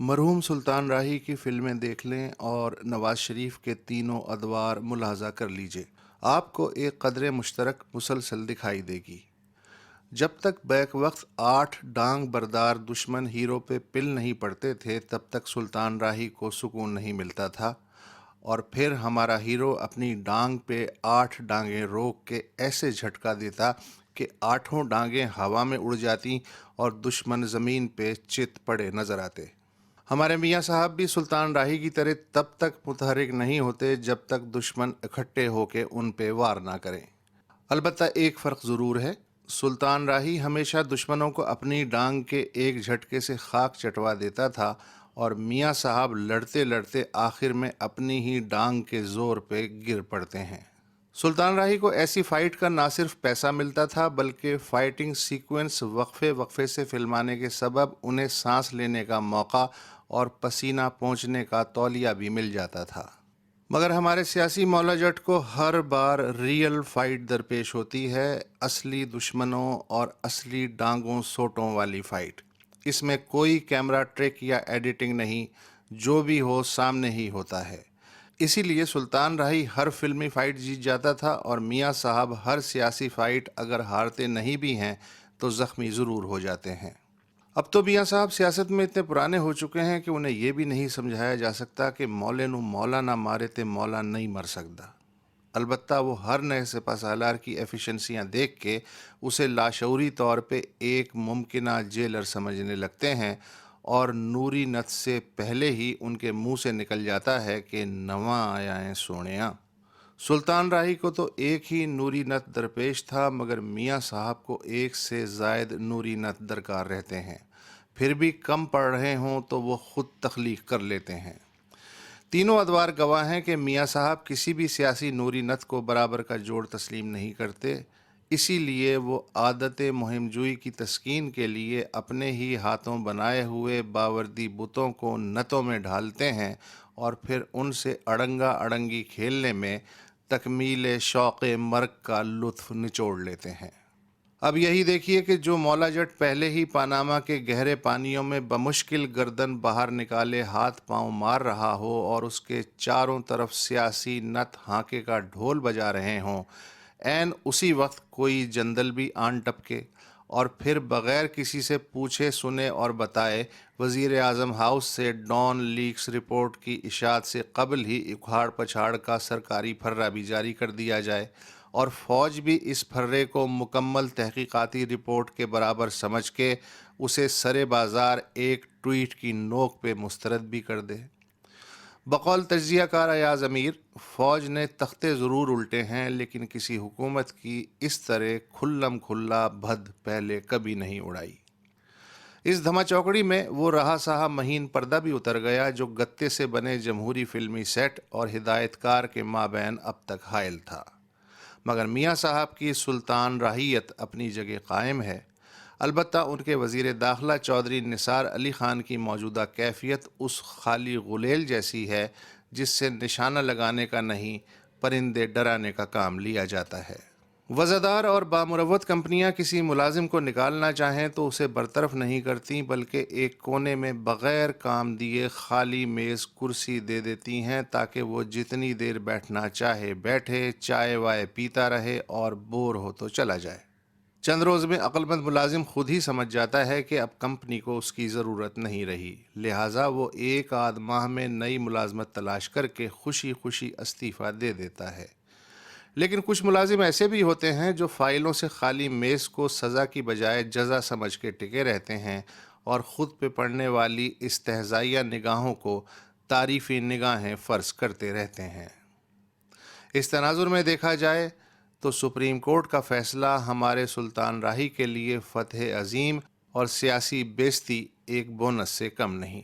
مرحوم سلطان راہی کی فلمیں دیکھ لیں اور نواز شریف کے تینوں ادوار ملاحظہ کر لیجئے، آپ کو ایک قدر مشترک مسلسل دکھائی دے گی۔ جب تک بیک وقت 8 ڈانگ بردار دشمن ہیرو پہ پل نہیں پڑتے تھے تب تک سلطان راہی کو سکون نہیں ملتا تھا، اور پھر ہمارا ہیرو اپنی ڈانگ پہ 8 ڈانگیں روک کے ایسے جھٹکا دیتا کہ 8 ڈانگیں ہوا میں اڑ جاتی اور دشمن زمین پہ چت پڑے نظر آتے۔ ہمارے میاں صاحب بھی سلطان راہی کی طرح تب تک متحرک نہیں ہوتے جب تک دشمن اکٹھے ہو کے ان پہ وار نہ کریں۔ البتہ ایک فرق ضرور ہے، سلطان راہی ہمیشہ دشمنوں کو اپنی ڈانگ کے ایک جھٹکے سے خاک چٹوا دیتا تھا، اور میاں صاحب لڑتے لڑتے آخر میں اپنی ہی ڈانگ کے زور پہ گر پڑتے ہیں۔ سلطان راہی کو ایسی فائٹ کا نہ صرف پیسہ ملتا تھا بلکہ فائٹنگ سیکوینس وقفے وقفے سے فلمانے کے سبب انہیں سانس لینے کا موقع اور پسینہ پہنچنے کا تولیہ بھی مل جاتا تھا۔ مگر ہمارے سیاسی مولا جٹ کو ہر بار ریئل فائٹ درپیش ہوتی ہے، اصلی دشمنوں اور اصلی ڈانگوں سوٹوں والی فائٹ۔ اس میں کوئی کیمرہ ٹرک یا ایڈیٹنگ نہیں، جو بھی ہو سامنے ہی ہوتا ہے۔ اسی لیے سلطان راہی ہر فلمی فائٹ جیت جاتا تھا، اور میاں صاحب ہر سیاسی فائٹ اگر ہارتے نہیں بھی ہیں تو زخمی ضرور ہو جاتے ہیں۔ اب تو میاں صاحب سیاست میں اتنے پرانے ہو چکے ہیں کہ انہیں یہ بھی نہیں سمجھایا جا سکتا کہ مولے نو مولا نہ مارے تے مولا نہیں مر سکتا۔ البتہ وہ ہر نئے سپہ سالار کی ایفیشنسیاں دیکھ کے اسے لاشعوری طور پہ ایک ممکنہ جیلر سمجھنے لگتے ہیں، اور نوری نت سے پہلے ہی ان کے منہ سے نکل جاتا ہے کہ نواں آیا ہے سونیاں۔ سلطان راہی کو تو ایک ہی نوری نت درپیش تھا، مگر میاں صاحب کو ایک سے زائد نوری نت درکار رہتے ہیں، پھر بھی کم پڑ رہے ہوں تو وہ خود تخلیق کر لیتے ہیں۔ تینوں ادوار گواہ ہیں کہ میاں صاحب کسی بھی سیاسی نوری نت کو برابر کا جوڑ تسلیم نہیں کرتے، اسی لیے وہ عادت مہم جوئی کی تسکین کے لیے اپنے ہی ہاتھوں بنائے ہوئے باوردی بتوں کو نتوں میں ڈھالتے ہیں، اور پھر ان سے اڑنگا اڑنگی کھیلنے میں تکمیل شوق مرگ کا لطف نچوڑ لیتے ہیں۔ اب یہی دیکھیے کہ جو مولا جٹ پہلے ہی پاناما کے گہرے پانیوں میں بمشکل گردن باہر نکالے ہاتھ پاؤں مار رہا ہو، اور اس کے چاروں طرف سیاسی نت ہانکے کا ڈھول بجا رہے ہوں، عین اسی وقت کوئی جندل بھی آن ٹپکے، اور پھر بغیر کسی سے پوچھے سنے اور بتائے وزیر اعظم ہاؤس سے ڈان لیکس رپورٹ کی اشاعت سے قبل ہی اکھاڑ پچھاڑ کا سرکاری پھرہ بھی جاری کر دیا جائے، اور فوج بھی اس پھرے کو مکمل تحقیقاتی رپورٹ کے برابر سمجھ کے اسے سرے بازار ایک ٹویٹ کی نوک پہ مسترد بھی کر دے۔ بقول تجزیہ کار ایاز امیر، فوج نے تختے ضرور الٹے ہیں لیکن کسی حکومت کی اس طرح کھلم کھلا بھد پہلے کبھی نہیں اڑائی۔ اس دھما چوکڑی میں وہ رہا سہا مہین پردہ بھی اتر گیا جو گتے سے بنے جمہوری فلمی سیٹ اور ہدایت کار کے مابین اب تک حائل تھا، مگر میاں صاحب کی سلطان راہیت اپنی جگہ قائم ہے۔ البتہ ان کے وزیر داخلہ چودھری نثار علی خان کی موجودہ کیفیت اس خالی غلیل جیسی ہے جس سے نشانہ لگانے کا نہیں، پرندے ڈرانے کا کام لیا جاتا ہے۔ وزادار اور بامروت کمپنیاں کسی ملازم کو نکالنا چاہیں تو اسے برطرف نہیں کرتی، بلکہ ایک کونے میں بغیر کام دیے خالی میز کرسی دے دیتی ہیں تاکہ وہ جتنی دیر بیٹھنا چاہے بیٹھے، چائے وائے پیتا رہے اور بور ہو تو چلا جائے۔ چند روز میں عقل مند ملازم خود ہی سمجھ جاتا ہے کہ اب کمپنی کو اس کی ضرورت نہیں رہی، لہٰذا وہ ایک آدھ ماہ میں نئی ملازمت تلاش کر کے خوشی خوشی استعفیٰ دے دیتا ہے۔ لیکن کچھ ملازم ایسے بھی ہوتے ہیں جو فائلوں سے خالی میز کو سزا کی بجائے جزا سمجھ کے ٹکے رہتے ہیں، اور خود پہ پڑنے والی استہزائیہ نگاہوں کو تعریفی نگاہیں فرض کرتے رہتے ہیں۔ اس تناظر میں دیکھا جائے تو سپریم کورٹ کا فیصلہ ہمارے سلطان راہی کے لیے فتح عظیم اور سیاسی بیزتی ایک بونس سے کم نہیں۔